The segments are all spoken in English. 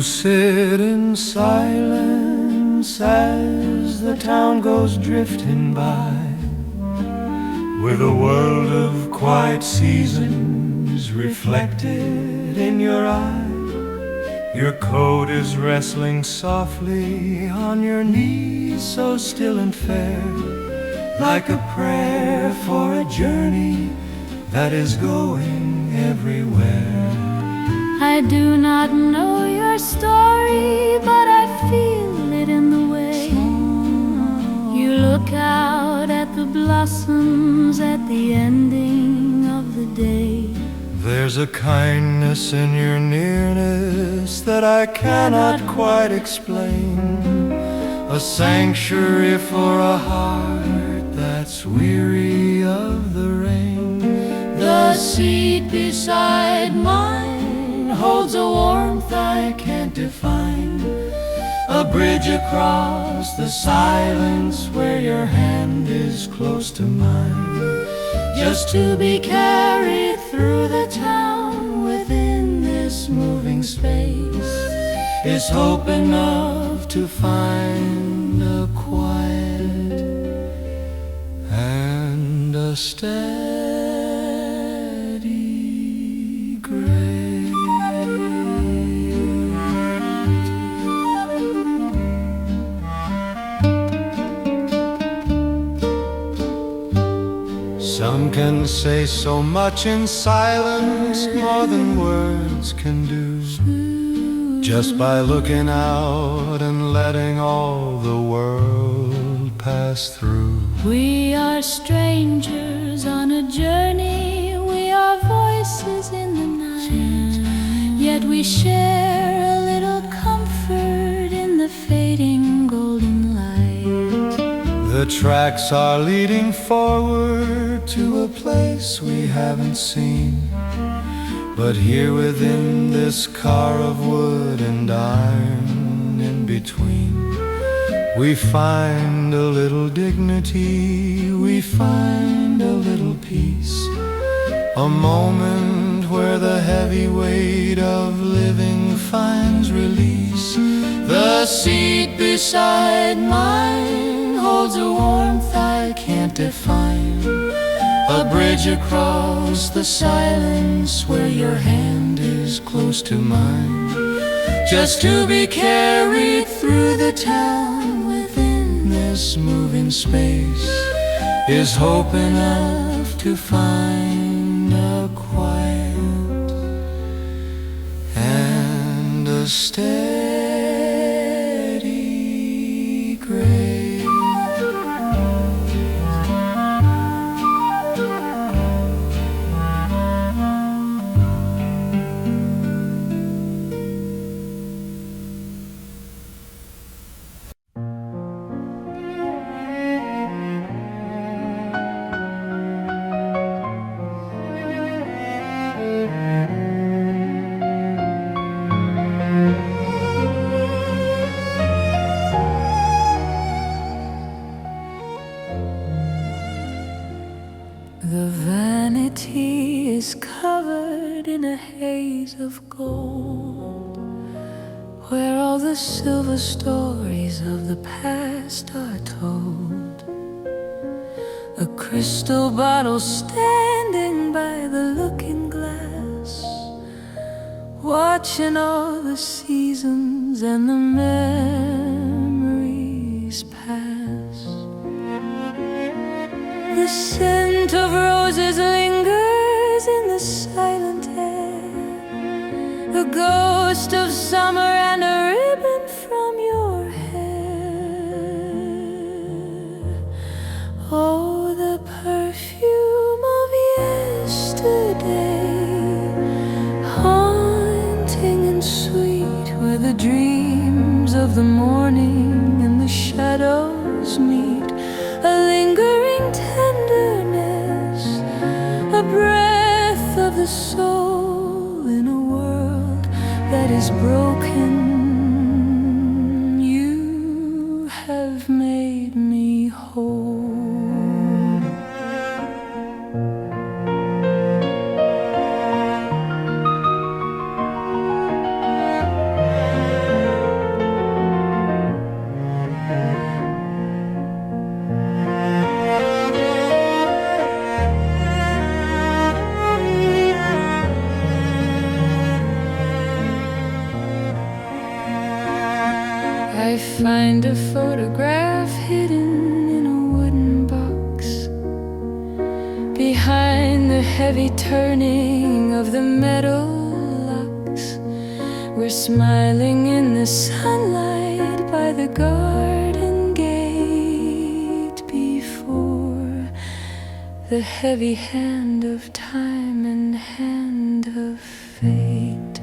sit in silence as the town goes drifting by, with a world of quiet seasons reflected in your eye. Your coat is rustling softly on your knees, so still and fair, like a prayer for a journey that is going everywhere. I do not know your story, but I feel it in the way you look out at the blossoms at the ending of the day. There's a kindness in your nearness that I cannot quite explain, a sanctuary for a heart that's weary of the rain. The seat beside mine holds a warmth I can't define, a bridge across the silence where your hand is close to mine, just to be carried through the town within this moving space is hope enough to find a quiet and a steady grace. Some can say so much in silence, more than words can do, just by looking out and letting all the world pass through. We are strangers on a journey, we are voices in the night, yet we share a little comfort in the fading golden light. The tracks are leading forward to a place we haven't seen, but here within this car of wood and iron in between, we find a little dignity, we find a little peace, a moment where the heavy weight of living finds release. The seat beside mine holds a warmth I can't define, a bridge across the silence where your hand is close to mine, just to be carried through the town within this moving space is hope enough to find a quiet and a steady grace. The vanity is covered in a haze of gold, where all the silver stories of the past are told. A crystal bottle standing by the looking glass, watching all the seasons and the memories pass. The scent of roses lingers in the silent air, the ghost of summer and a ribbon from your hair. Oh, the perfume of yesterday, haunting and sweet, where the dreams of the morning and the shadows meet. A lingering tenderness, a breath of the soul in a world that is broken. You have made me whole. find a photograph hidden in a wooden box behind the heavy turning of the metal locks. We're smiling in the sunlight by the garden gate before the heavy hand of time and hand of fate.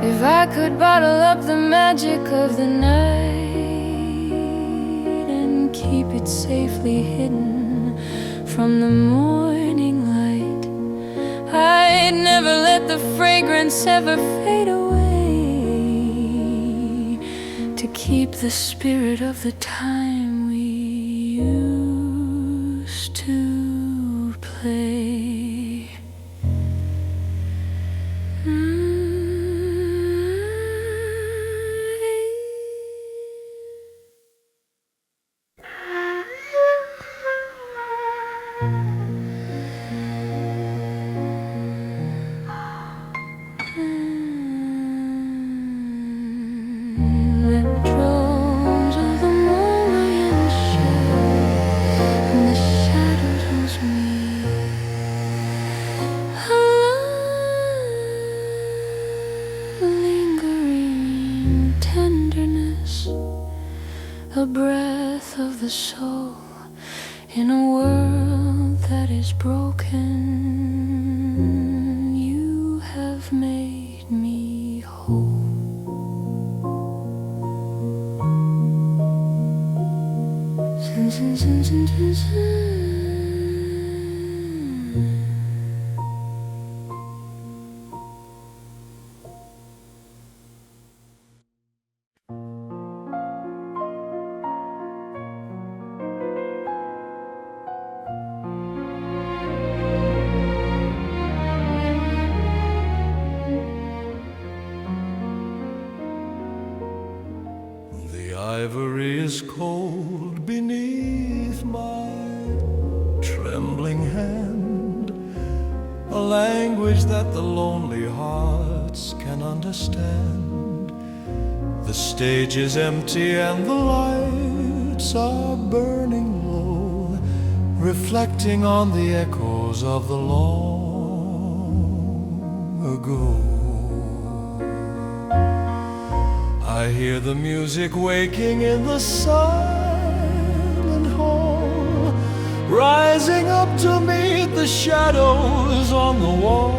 If I could bottle up the magic of the night and keep it safely hidden from the morning light, I'd never let the fragrance ever fade away, to keep the spirit of the time we used to play. A breath of the soul in a world that is broken. You have made me whole. Ivory is cold beneath my trembling hand, a language that the lonely hearts can understand. The stage is empty and the lights are burning low, reflecting on the echoes of the long ago. I hear the music waking in the silent hall, rising up to meet the shadows on the wall.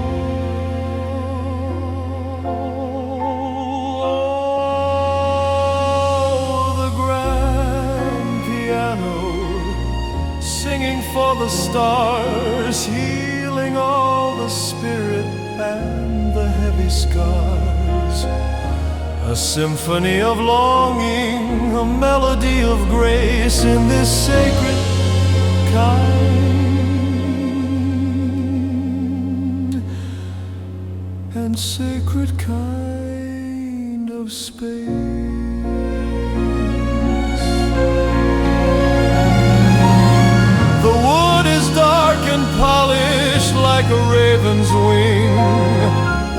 Oh, the grand piano, singing for the stars, healing all the spirit and the heavy scars. A symphony of longing, a melody of grace in this sacred kind and sacred kind of space. The wood is dark and polished like a raven's wing,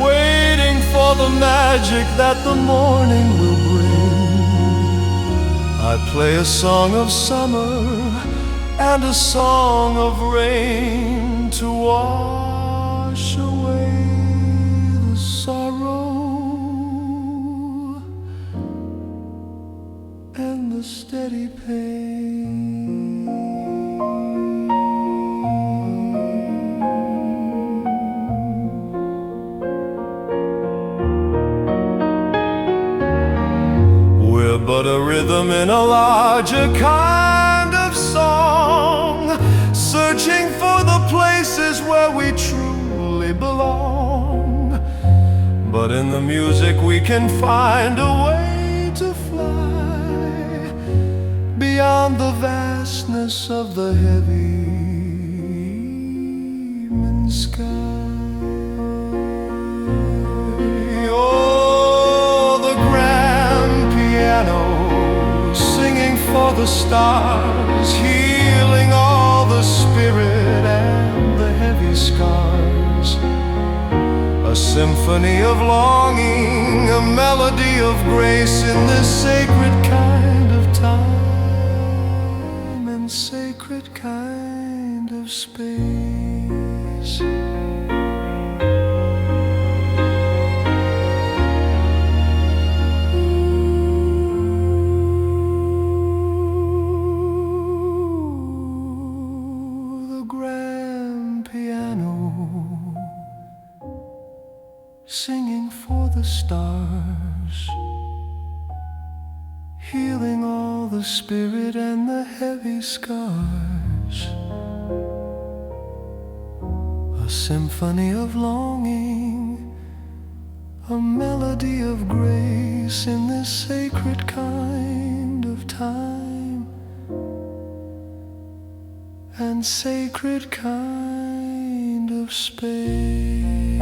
waiting for the magic that the morning will bring. I play a song of summer and a song of rain to wash away the sorrow and the steady pain. But a rhythm in a larger kind of song, searching for the places where we truly belong. But in the music we can find a way to fly beyond the vastness of the heavy evening sky. Singing for the stars, healing all the spirits a symphony of longing, a melody of grace in this sacred kind of time and sacred kind of space. Singing for the stars, healing all the spirit and the heavy scars. A symphony of longing, a melody of grace in this sacred kind of time and sacred kind of space.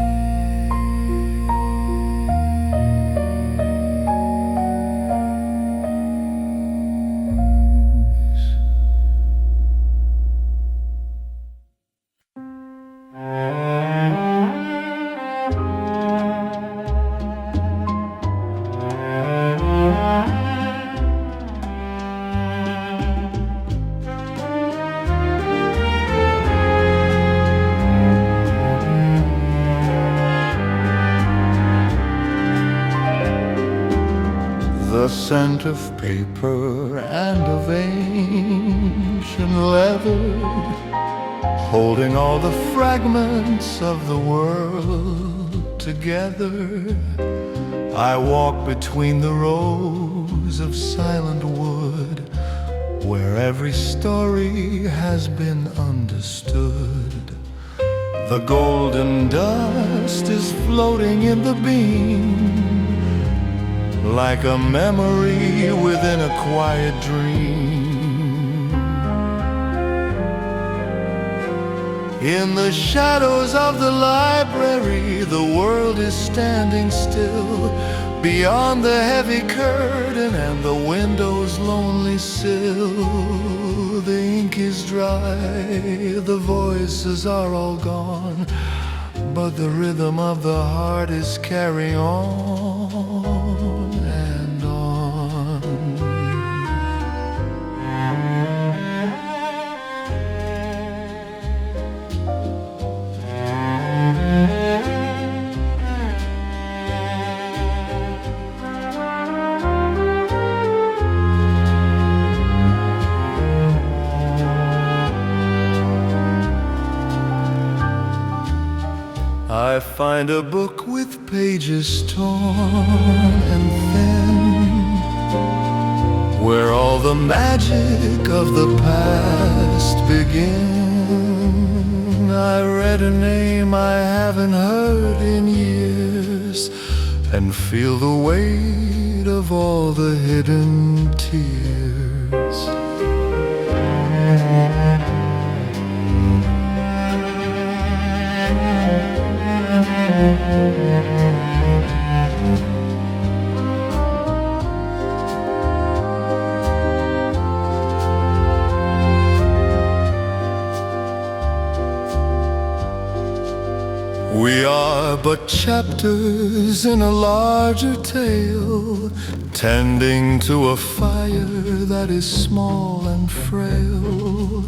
The scent of paper and of ancient leather, holding all the fragments of the world together. I walk between the rows of silent wood, where every story has been understood. The golden dust is floating in the beam, like a memory within a quiet dream. In the shadows of the library, the world is standing still, beyond the heavy curtain and the window's lonely sill. The ink is dry, the voices are all gone, but the rhythm of the heart is carrying on and on. I find a book with pages torn and thin, where all the magic of the past begin. I read a name I haven't heard in years, and feel the weight of all the hidden tears. We are but chapters in a larger tale, tending to a fire that is small and frail.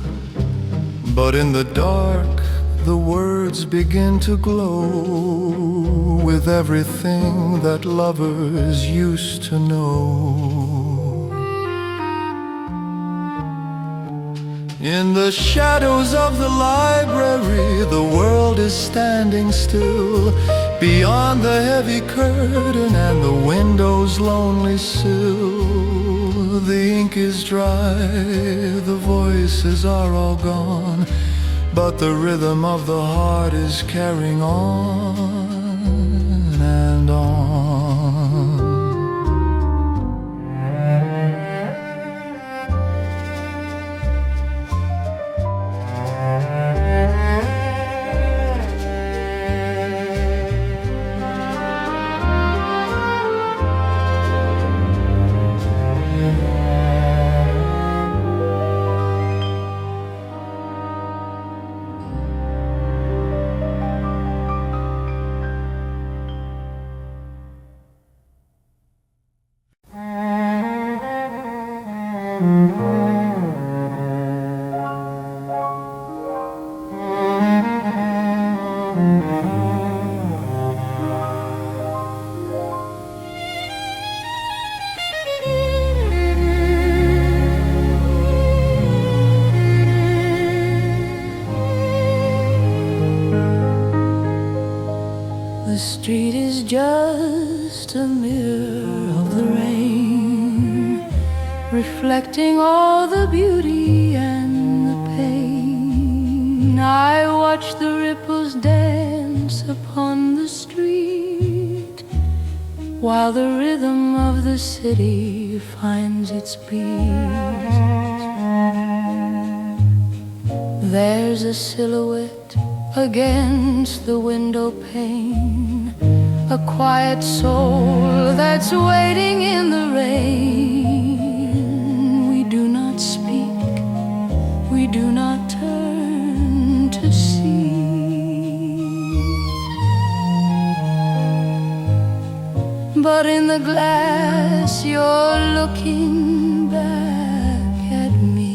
But in the dark, the words begin to glow with everything that lovers used to know. In the shadows of the library, the world is standing still, beyond the heavy curtain and the window's lonely sill. The ink is dry, the voices are all gone, but the rhythm of the heart is carrying on and on. street is just a mirror of the rain, reflecting all the beauty and the pain. I watch the ripples dance upon the street, while the rhythm of the city finds its beat. There's a silhouette against the window pane, a quiet soul that's waiting in the rain. We do not speak, we do not turn to see, but in the glass you're looking back at me.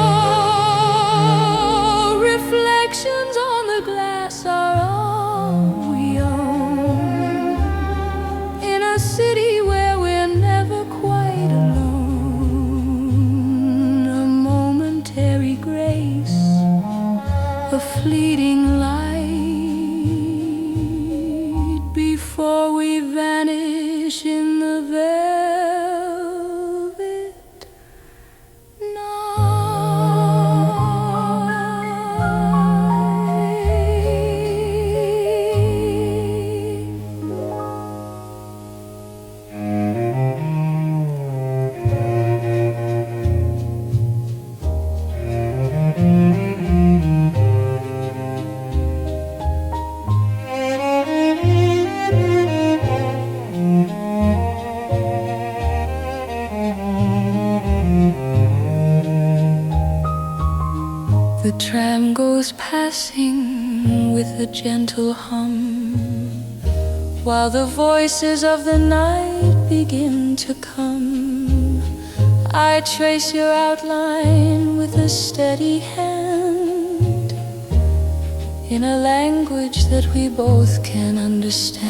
Oh, reflections on the glass are all we own, in a city where we're never quite alone. A momentary grace, a fleeting light, before we vanish in the velvet The tram goes passing with a gentle hum, while the voices of the night begin to come. I trace your outline with a steady hand, in a language that we both can understand.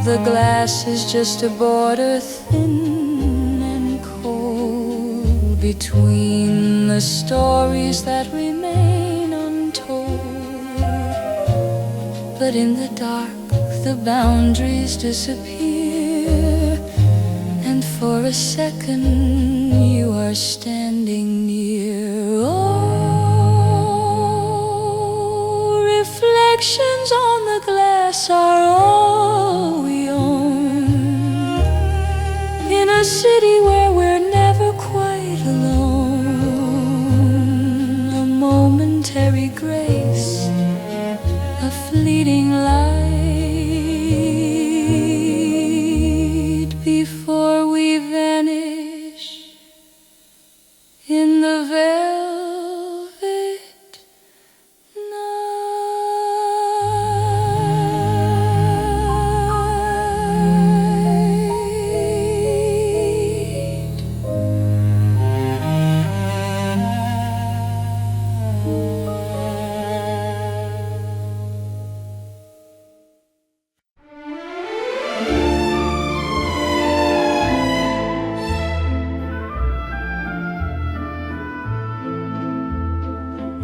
The glass is just a border thin between the stories that remain untold, but in the dark the boundaries disappear, and for a second you are standing near. Oh, reflections on the glass are all we own, in a city where we're never quite alone. A momentary grace, a fleeting light, before we vanish in the velvet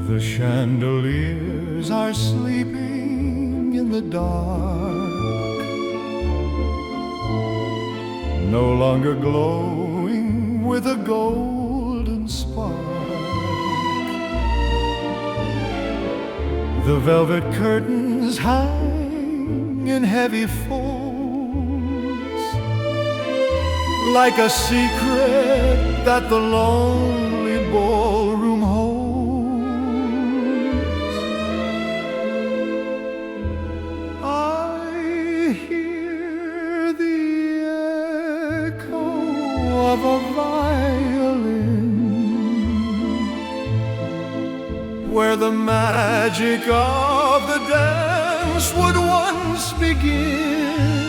The chandeliers are sleeping in the dark, no longer glowing with a golden spark. The velvet curtains hang in heavy folds, like a secret that the lonely ballroom holds. Of a violin, where the magic of the dance would once begin.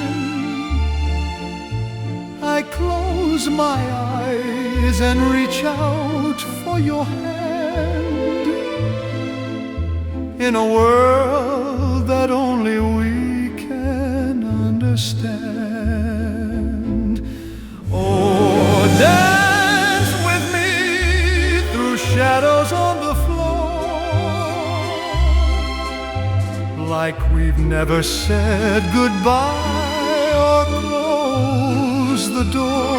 I close my eyes and reach out for your hand, in a world that only we can understand. Oh, dance with me never said goodbye or closed the door.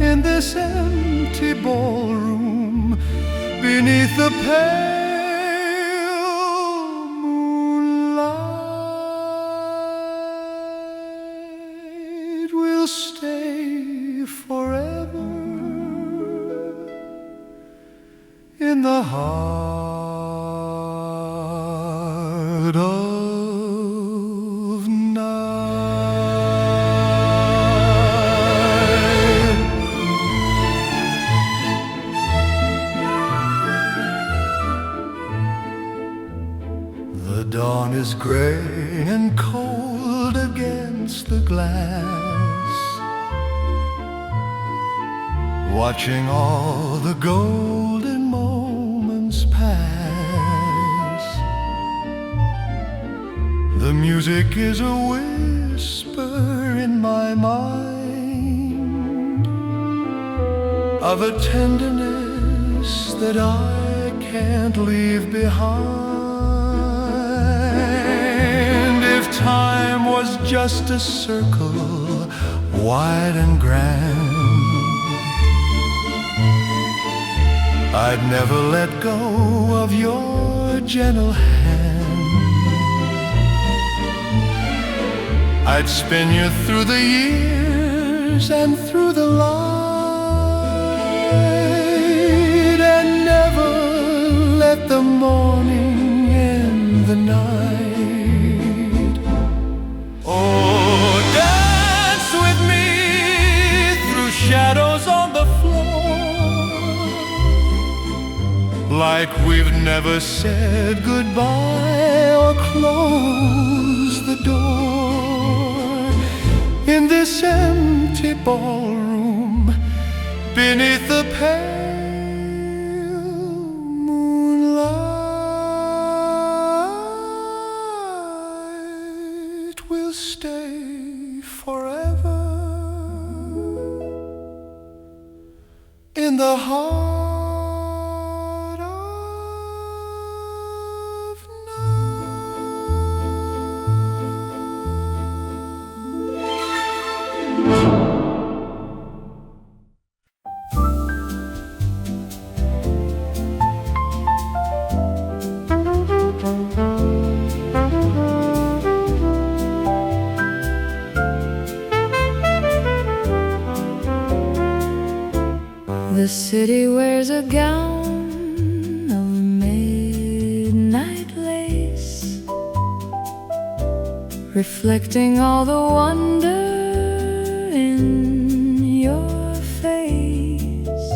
In this empty ballroom, beneath the pale moonlight, we'll stay forever in the heart of night. The dawn is gray and cold against the glass, watching all the golden moments pass. The music is a whisper in my mind of a tenderness that I can't leave behind. If time was just a circle, wide and grand, I'd never let go of your gentle hand. I'd spin you through the years and through the light, and never let the morning end the night. Oh, dance with me through shadows on the floor, like we've never said goodbye or closed the door. In this empty ballroom, beneath the pale moonlight, we'll stay forever in the heart. The city wears a gown of midnight lace, reflecting all the wonder in your face.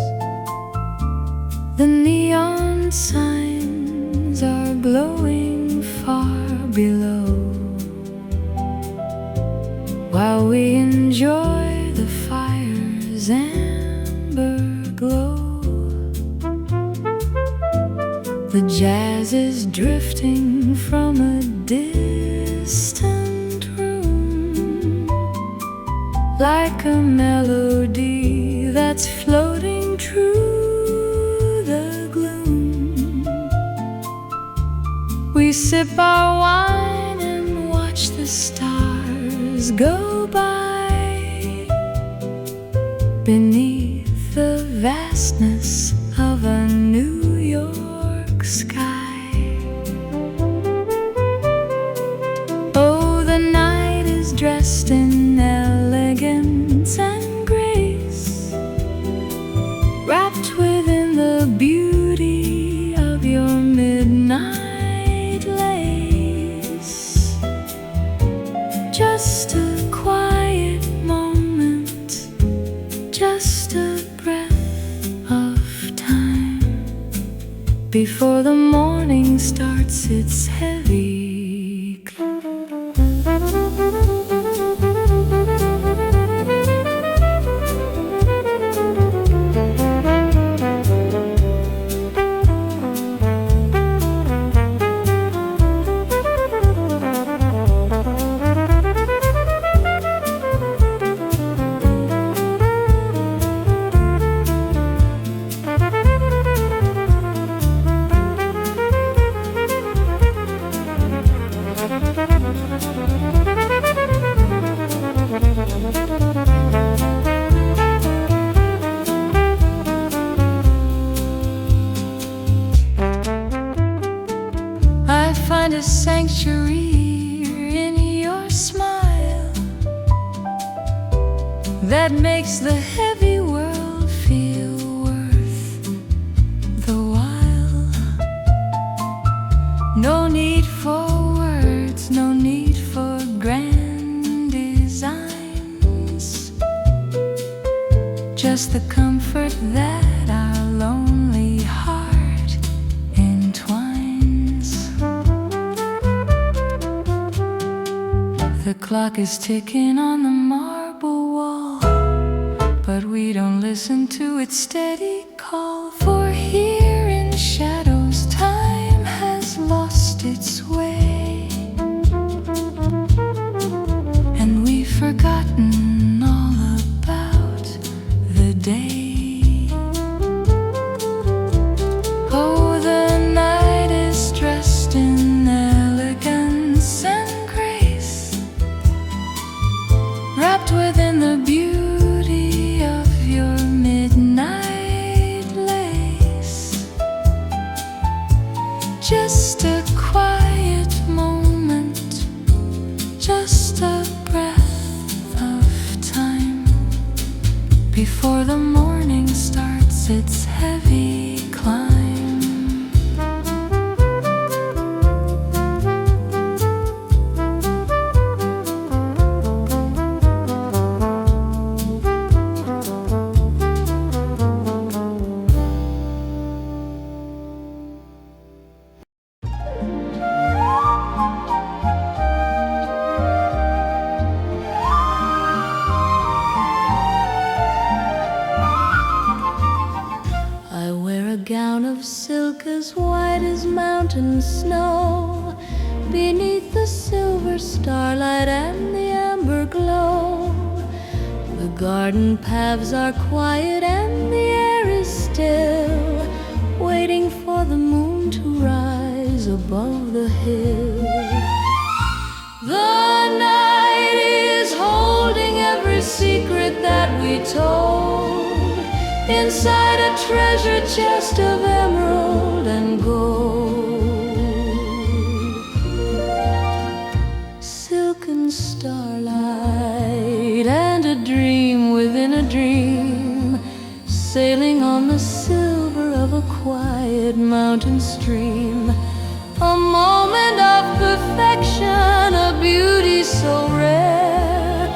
The neon signs are glowing far below, while we enjoy the fire's amber glow. The jazz is drifting from a distant room, like a melody that's floating through the gloom. We sip our wine and watch the stars go by beneath the vastness of a New York sky. Oh, the night is dressed in elegance and grace, wrapped within the beauty of your midnight lace. Just a quiet moment, just a breath of time, before the morning starts its heavy. I find a sanctuary in your smile that makes the heavy world feel worth the while. No need for words, no need for grand designs, just the comfort that our lonely heart entwines. The clock is ticking on the marble wall, but we don't listen to its steady call. For here in shadows, time has lost its way, and we've forgotten all about the day. Oh, the night is dressed in elegance and grace, wrapped within the beauty of your midnight lace. Just a quiet moment, just a breath of time, before the morning starts its heavy climb. I wear a gown of silk as white as mountain snow, beneath the silver starlight and the amber glow. The garden paths are quiet and the air is still, waiting for the moon to rise above the hill. The night is holding every secret that we told, inside a treasure chest of emerald and gold. Silken starlight and a dream within a dream, sailing on the silver of a quiet mountain stream. A moment of perfection, a beauty so rare,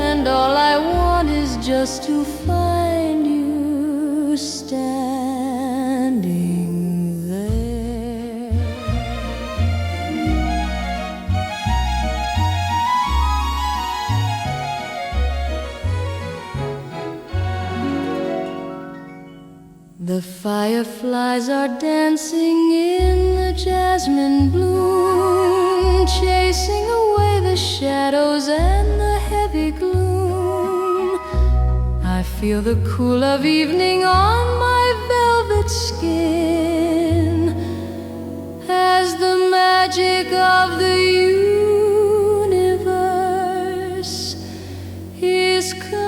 and all I want is just to find you standing there. The fireflies are dancing in the jasmine bloom, chasing away the shadows and the heavy gloom. I feel the cool of evening on my velvet skin, as the magic of the universe is coming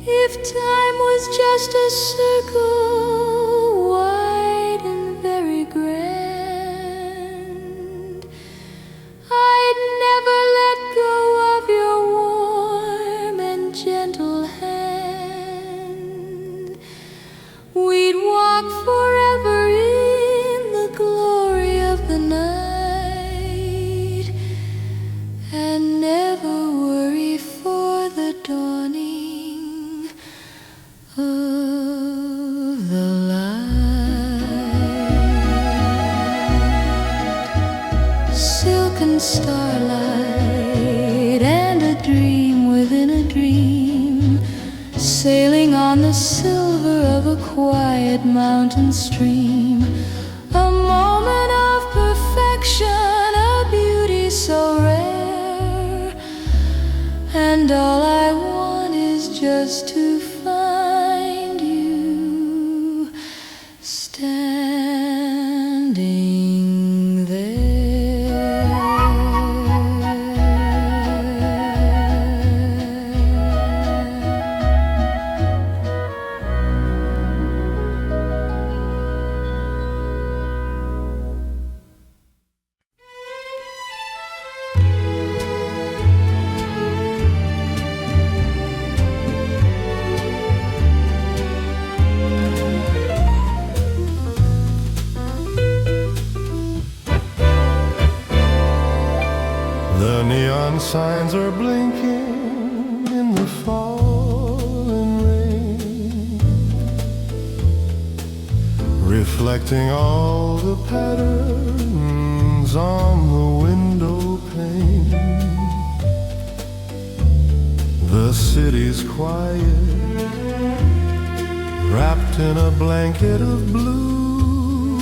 If time was just a circle, wide and very grand, I'd never let go of your warm and gentle hand. We'd walk forever in the glory of the night, and never worry for the dawning of the light. Silken starlight and a dream within a dream, sailing on the silver of a quiet mountain stream. A moment of perfection, a beauty so rare, And all I want is just to find you standing there. The neon signs are blinking in the falling rain, reflecting all the patterns on the window pane. The city's quiet, wrapped in a blanket of blue,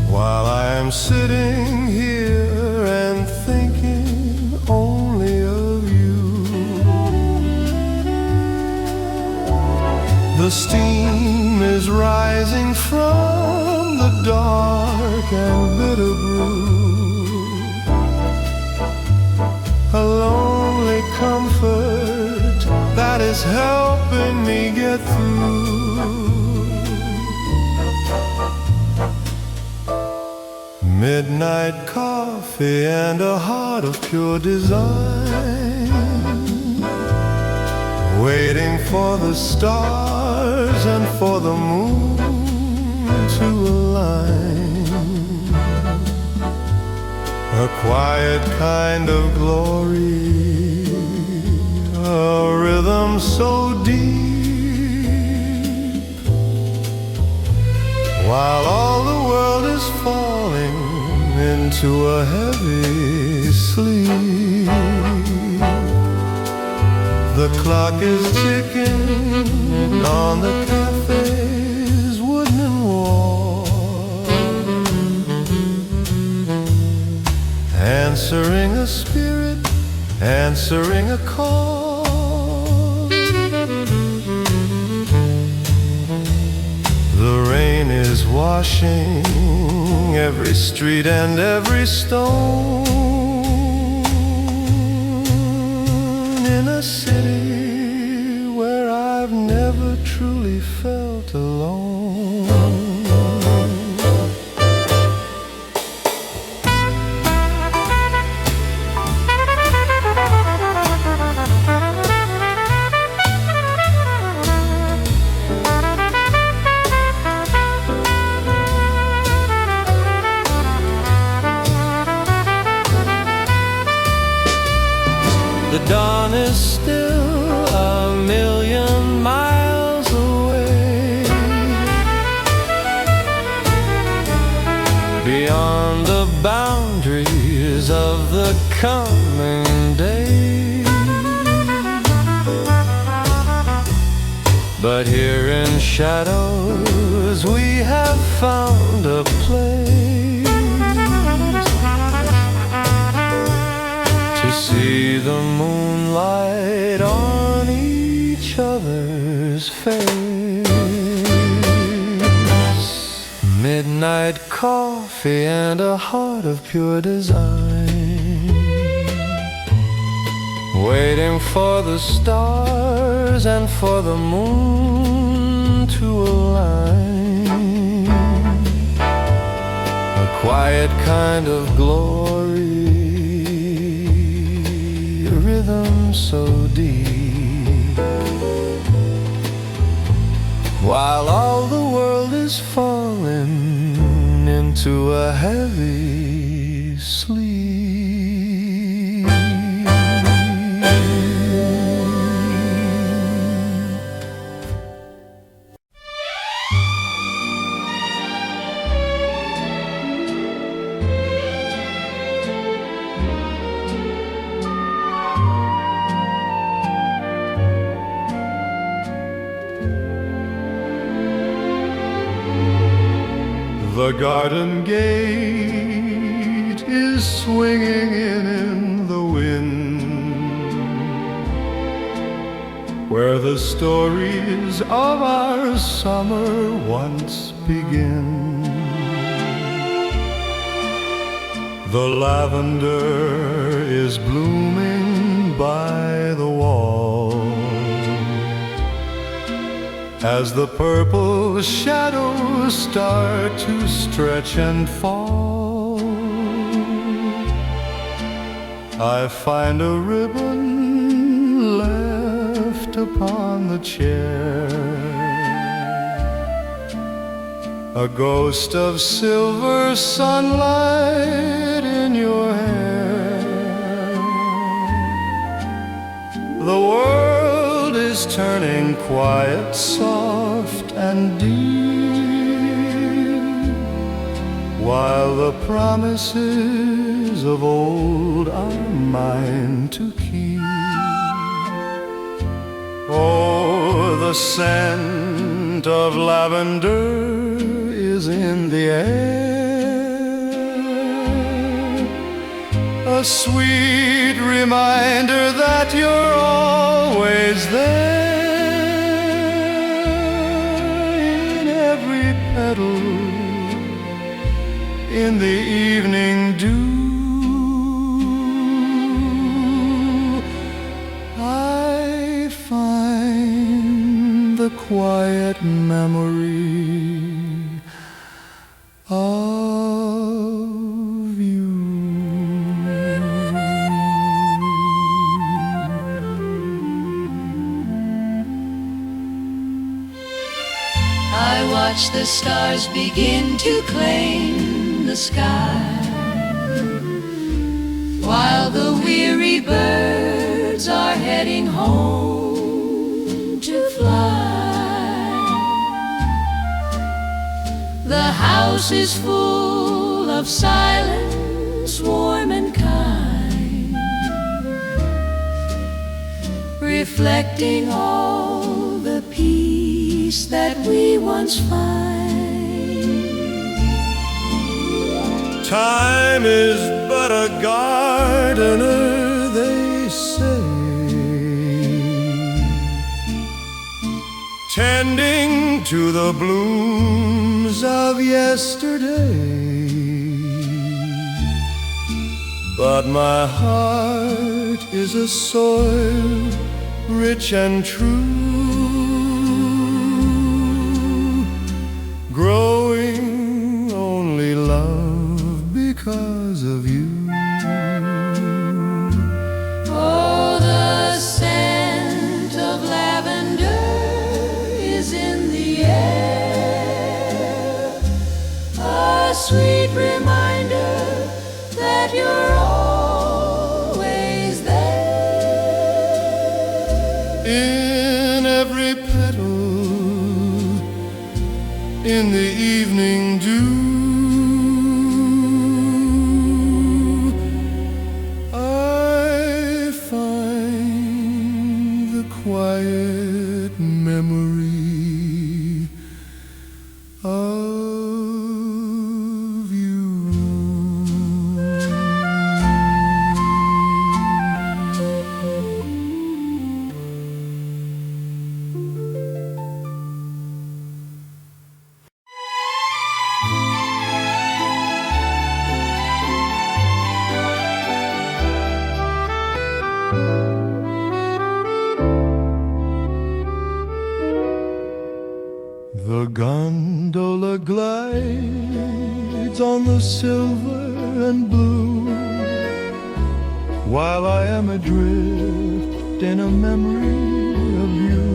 while I am sitting here and thinking only of you. The steam is rising from the dark and bitter brew, a lonely comfort that is helping me get through. Midnight coffee and a heart of pure design, waiting for the stars and for the moon to align. A quiet kind of glory, a rhythm so deep, while all the world is falling into a heavy sleep. The clock is ticking on the cafe's wooden wall, answering a spirit, answering a call. The rain is washing every street and every stone in a city where I've never truly felt alone. The dawn is still a million miles away, beyond the boundaries of the coming day. But here in shadows we have found a place to see the moonlight on each other's face. Midnight coffee and a heart of pure design, waiting for the stars and for the moon to align. A quiet kind of glory, a rhythm so deep, while all the world is falling into a heavy sleep. The garden gate is swinging in the wind. the stories of our summer once begin. The lavender is blooming by the wall, as the purple shadows start to stretch and fall. I find a ribbon left upon the chair, a ghost of silver sunlight in your hair. The world is turning quiet, soft and deep, while the promises of old are mine to keep. Oh, the scent of lavender is in the air, a sweet reminder that you're always there. In every petal, in the evening dew, I find the quiet memory of you. I watch the stars begin to claim the sky, while the weary birds are heading home to fly. The house is full of silence, warm and kind, reflecting all the peace that we once find. Time is but a gardener, they say, tending to the blooms of yesterday. But my heart is a soil rich and true, growing only love because of you. Oh, the scent of lavender is in the air, a sweet reminder that you're always there. In every petal, in the evening dew, I find the quiet memory of you. The gondola glides on the silver and blue, while I am adrift in a memory of you.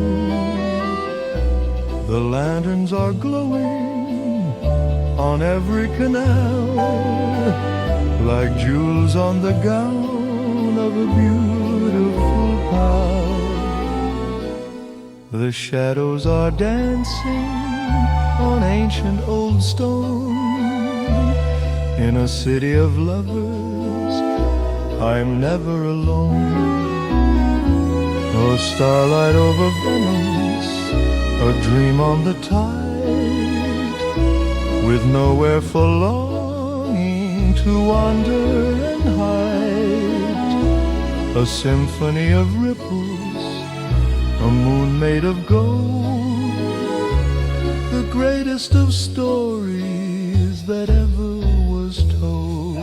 The lanterns are glowing on every canal, like jewels on the gown of a beautiful pal. The shadows are dancing on ancient old stone. In a city of lovers, I'm never alone. Oh, starlight over Venice, a dream on the tide, with nowhere for longing to wander and hide. A symphony of ripples a moon made of gold, the greatest of stories that ever was told.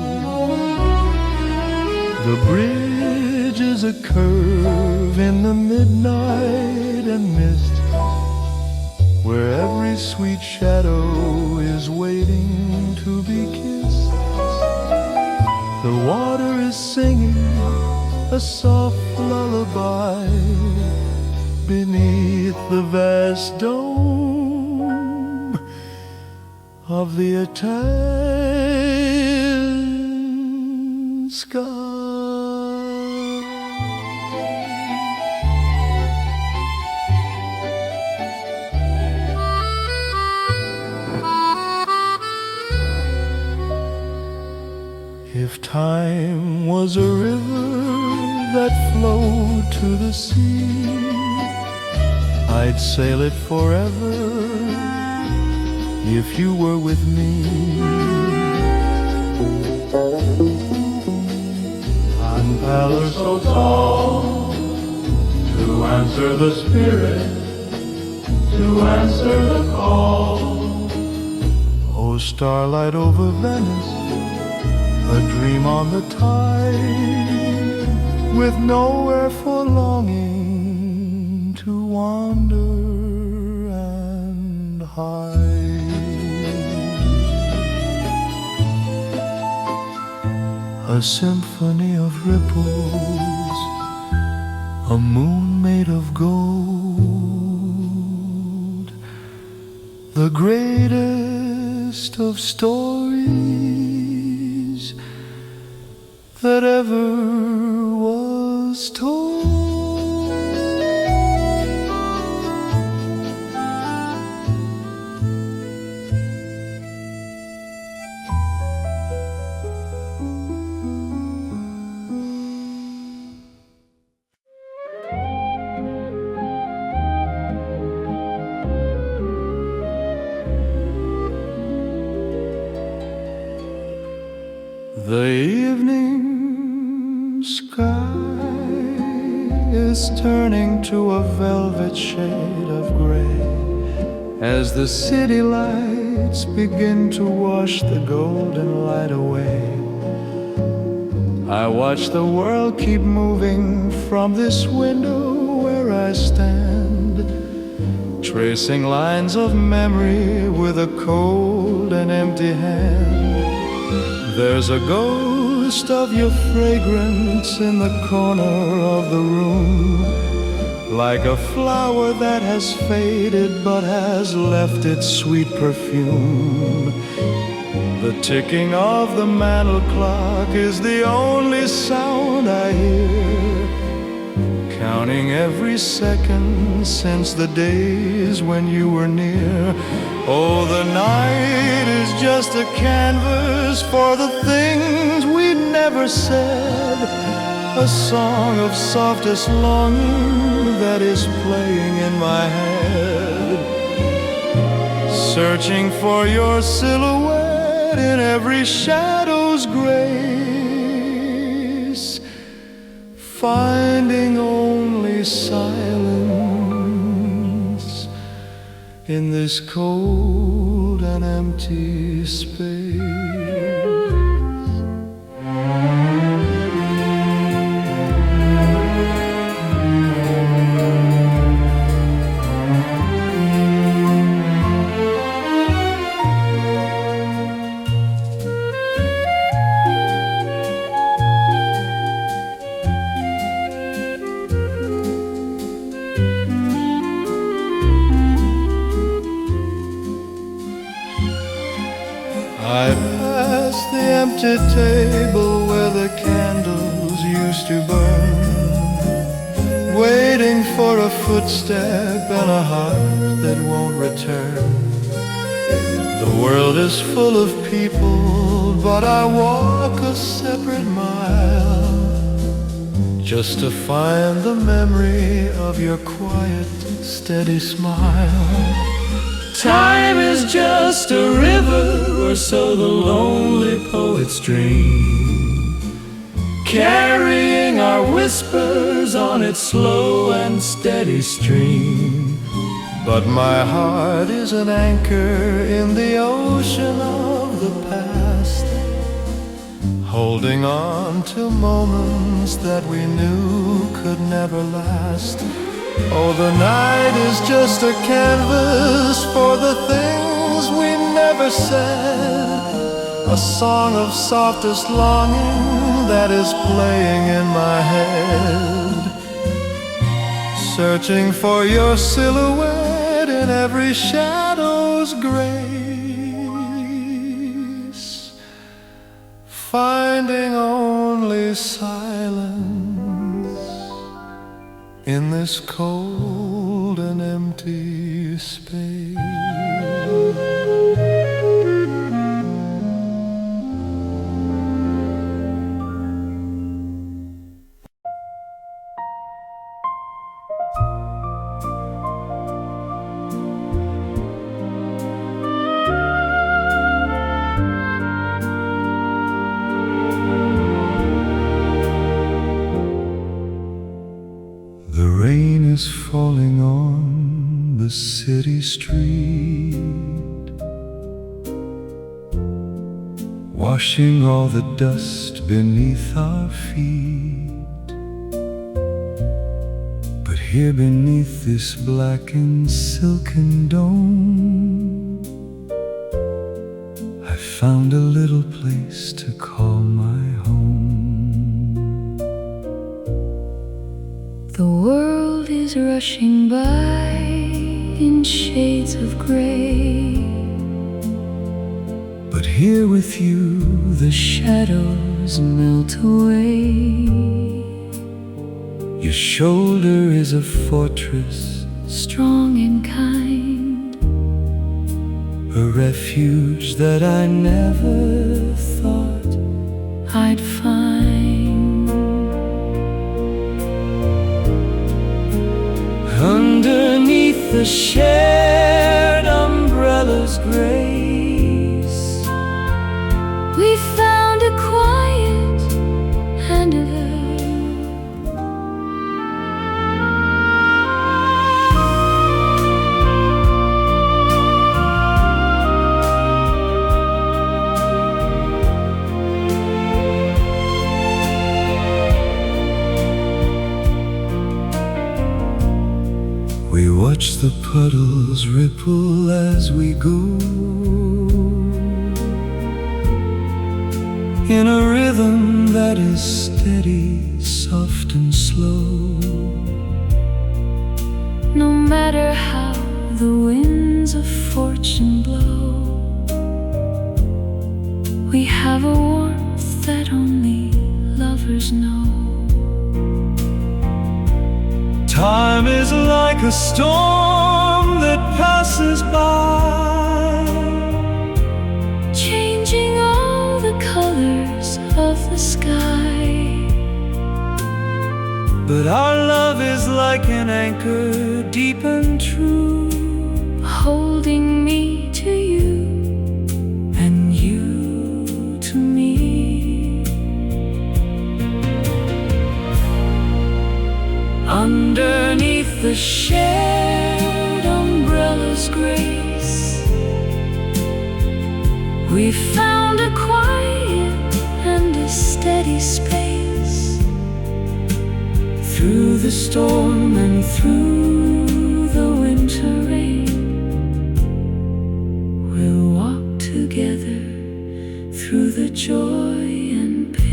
The bridge is a curve in the midnight and mist, where every sweet shadow is waiting to be kissed. The water is singing a soft lullaby beneath the vast dome of the Italian sky. If time was a river that flowed to the sea, I'd sail it forever if you were with me. On pillars so tall, to answer the spirit, to answer the call. Oh, starlight over Venice, a dream on the tide, with nowhere for longing to wander and hide. A symphony of ripples, a moon made of gold, the greatest of stories that ever was told. The evening sky is turning to a velvet shade of gray as the city lights begin to wash the golden light away. I watch the world keep moving from this window where I stand, tracing lines of memory with a cold and empty hand. There's a ghost of your fragrance in the corner of the room, like a flower that has faded but has left its sweet perfume. The ticking of the mantel clock is the only sound I hear, counting every second since the days when you were near. Oh, the night is just a canvas for the things we never said, a song of softest longing that is playing in my head, searching for your silhouette in every shadow's grace, finding only silence in this cold and empty space. I pass the empty table where the candles used to burn, waiting for a footstep and a heart that won't return. The world is full of people, but I walk a separate mile, just to find the memory of your quiet, steady smile. Time is just a river, or so the lonely poets dream, carrying our whispers on its slow and steady stream. But my heart is an anchor in the ocean of the past, holding on to moments that we knew could never last. Oh, the night is just a canvas for the things we never said, a song of softest longing that is playing in my head, searching for your silhouette in every shadow's grace, finding only silence in this cold and empty space. The rain is falling on the city street, washing all the dust beneath our feet. But here beneath this black and silken dome, I found a little place to call my home. The world is rushing by in shades of gray, but here with you the shadows melt away. your shoulder is a fortress, Strong and kind, a refuge that I never thought I'd find. underneath the shared umbrella's grace. We found a quiet and a We watch the puddles ripple as we go, in a rhythm that is steady, soft and slow. No matter how the winds of fortune blow, we have a warmth that only lovers know. Time is like a storm that passes by, Changing all the colors of the sky. but our love is like an anchor deep and true, Holding me to you and you to me. underneath the shared umbrella's grace. We found a quiet and a steady space. Through the storm and through the winter rain, We'll walk together through the joy and pain.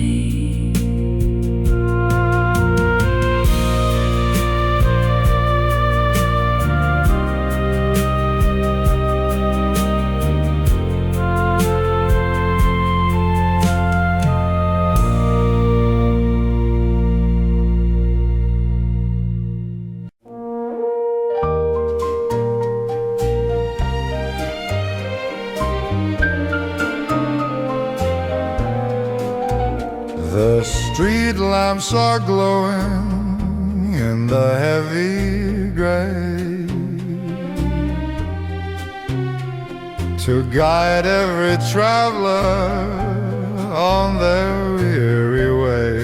the street lamps are glowing in the heavy gray, to guide every traveler on their weary way.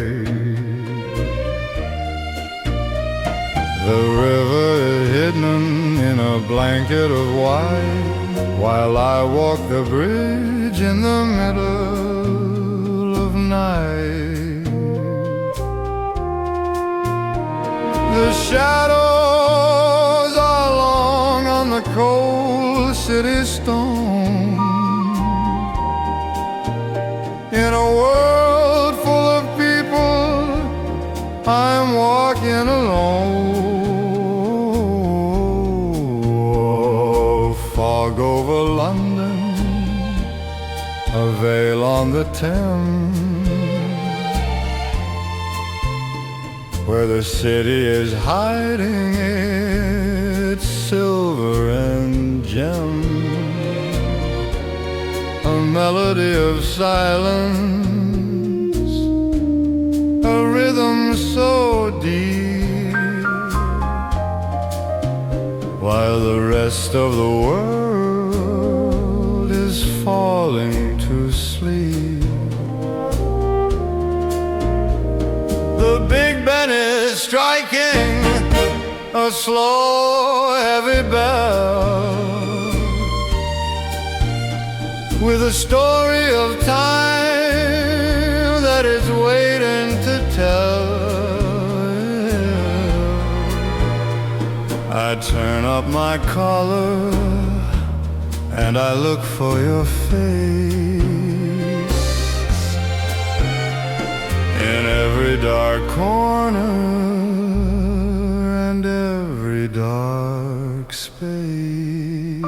The river is hidden in a blanket of white, while I walk the bridge in the middle of night. The shadows are long on the cold city stone. In a world full of people, I'm walking alone. Fog over London, a veil on the Thames, where the city is hiding its silver and gems, a melody of silence, a rhythm so deep, while the rest of the world is falling to sleep. The Big Ben is striking a slow, heavy bell, with a story of time that is waiting to tell. I turn up my collar and I look for your face in every dark corner and every dark space.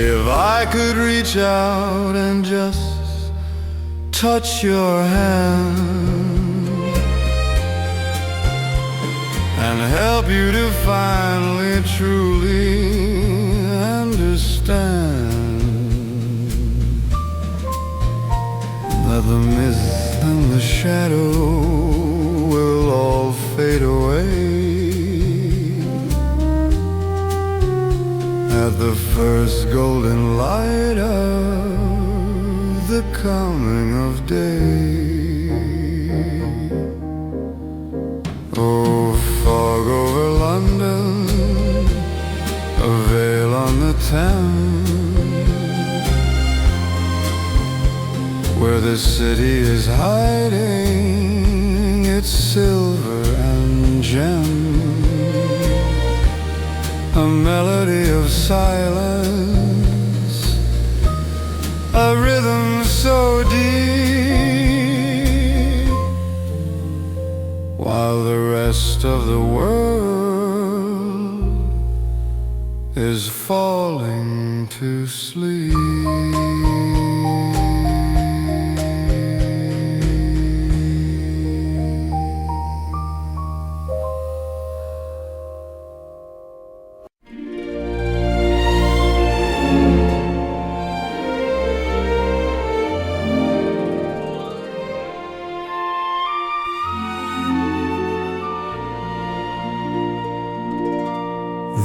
If I could reach out and just touch your hand and help you to finally truly understand that the mist and the shadow will all fade away at the first golden light of the coming of day. Oh, fog over London, a veil on the Thames, where the city is hiding its silver and gems, a melody of silence, a rhythm so deep, while the rest of the world is falling to sleep.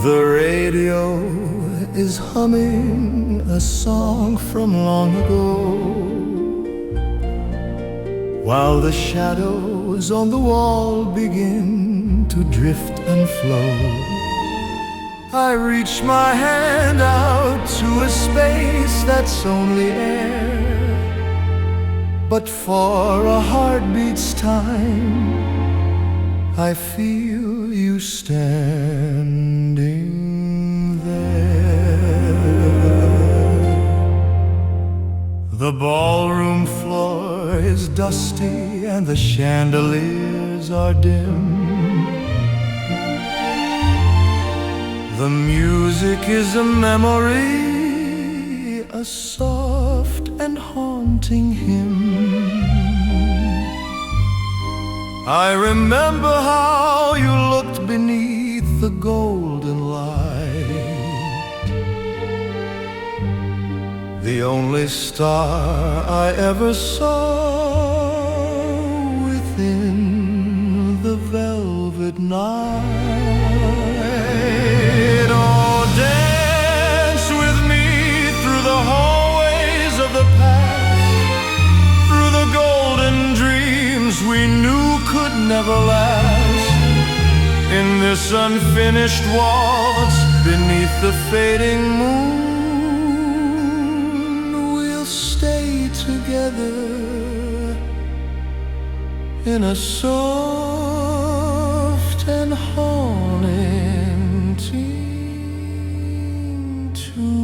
The radio is humming a song from long ago, while the shadows on the wall begin to drift and flow. I reach my hand out to a space that's only air, but for a heartbeat's time I feel you standing there. The ballroom floor is dusty and the chandeliers are dim. The music is a memory, a soft and haunting hymn. I remember how you looked beneath the golden light. the only star I ever saw within the velvet night. Oh, dance with me through the hallways of the past, through the golden dreams we knew could never last. In this unfinished waltz beneath the fading moon, we'll stay together in a soft and haunting tune.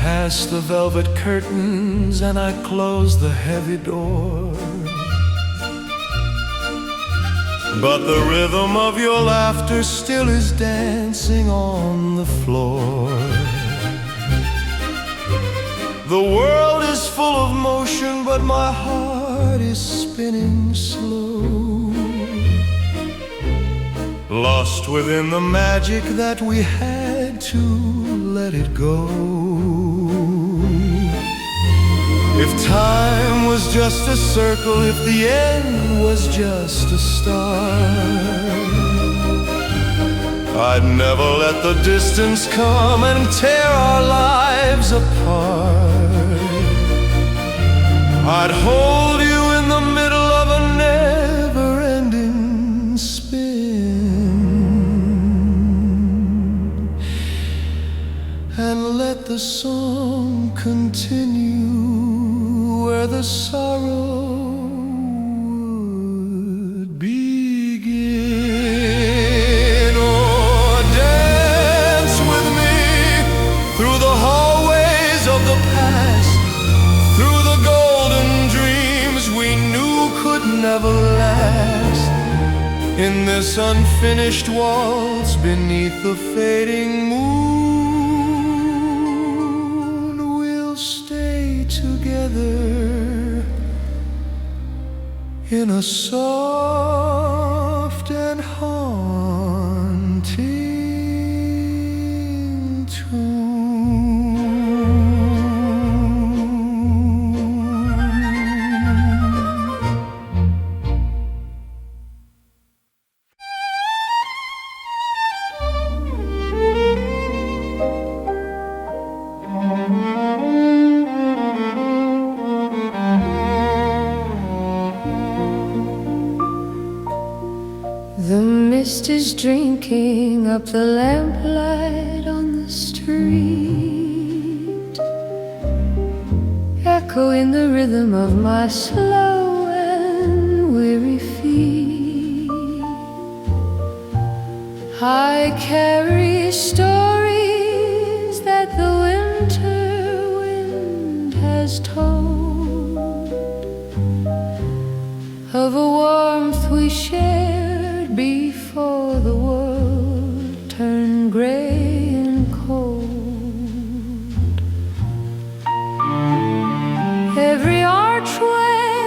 Past the velvet curtains and I closed the heavy door, but the rhythm of your laughter still is dancing on the floor. The world is full of motion, but my heart is spinning slow, lost within the magic that we had to let it go. If time was just a circle, if the end was just a start, I'd never let the distance come and tear our lives apart. I'd hold you in the middle of a never-ending spin and let the song continue where the sorrow would begin. Oh, dance with me through the hallways of the past, through the golden dreams we knew could never last. In this unfinished waltz beneath the fading moon, we'll stay together in a soft and haunting tune. The mist is drinking up the lamplight on the street, echoing the rhythm of my slow and weary feet. I carry stories that the winter wind has told, of a warmth we shared before the world turned gray and cold. Every archway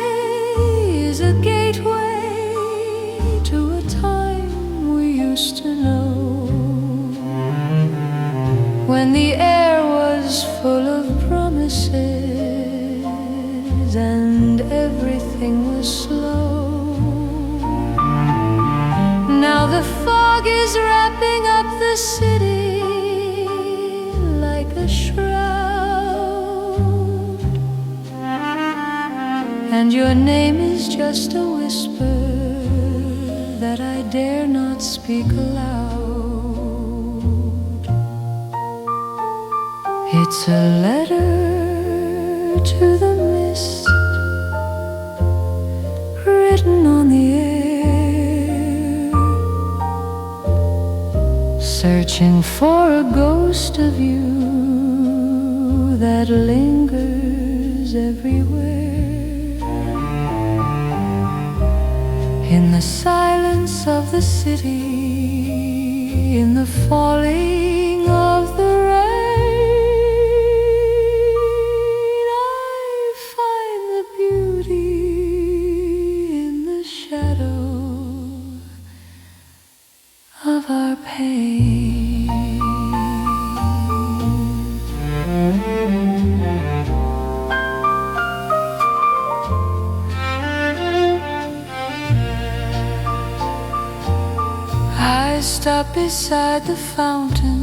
is a gateway to a time we used to know, when the air was full of promises and everything was slow. Now the fog is wrapping up the city like a shroud, and your name is just a whisper that I dare not speak aloud. It's a letter to the mist, written on the air, searching for a ghost of you that lingers everywhere. In the silence of the city, in the falling of the rain, I find the beauty in the shadow of our pain. I stop beside the fountain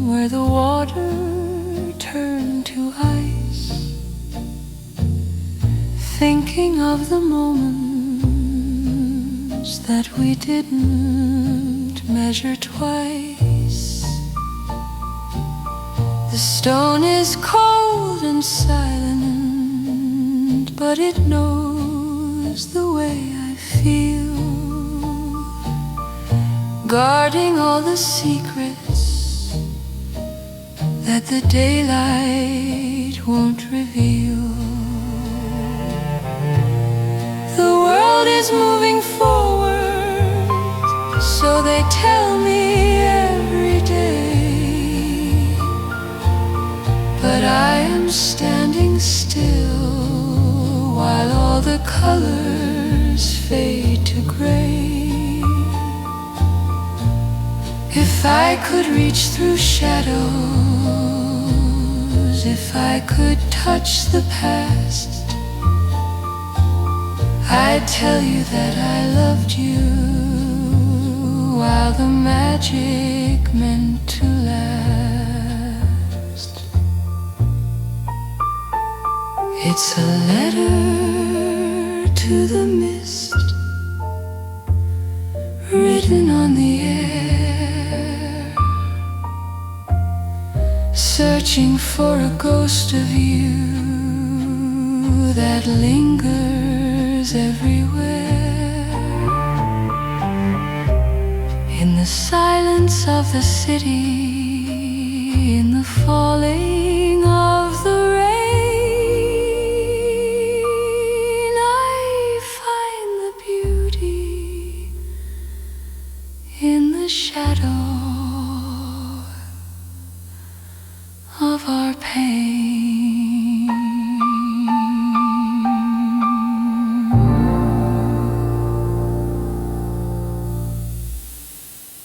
where the water turned to ice, thinking of the moments that we didn't measure twice. The stone is cold and silent, but it knows the way I feel, guarding all the secrets that the daylight won't reveal. The world is moving forward, so they tell me every day, but I am standing still while all the colors fade to gray. If I could reach through shadows, if I could touch the past, I'd tell you that I loved you while the magic meant to last. It's a letter to the mist, written on the air, searching for a ghost of you that lingers everywhere. In the silence of the city, in the falling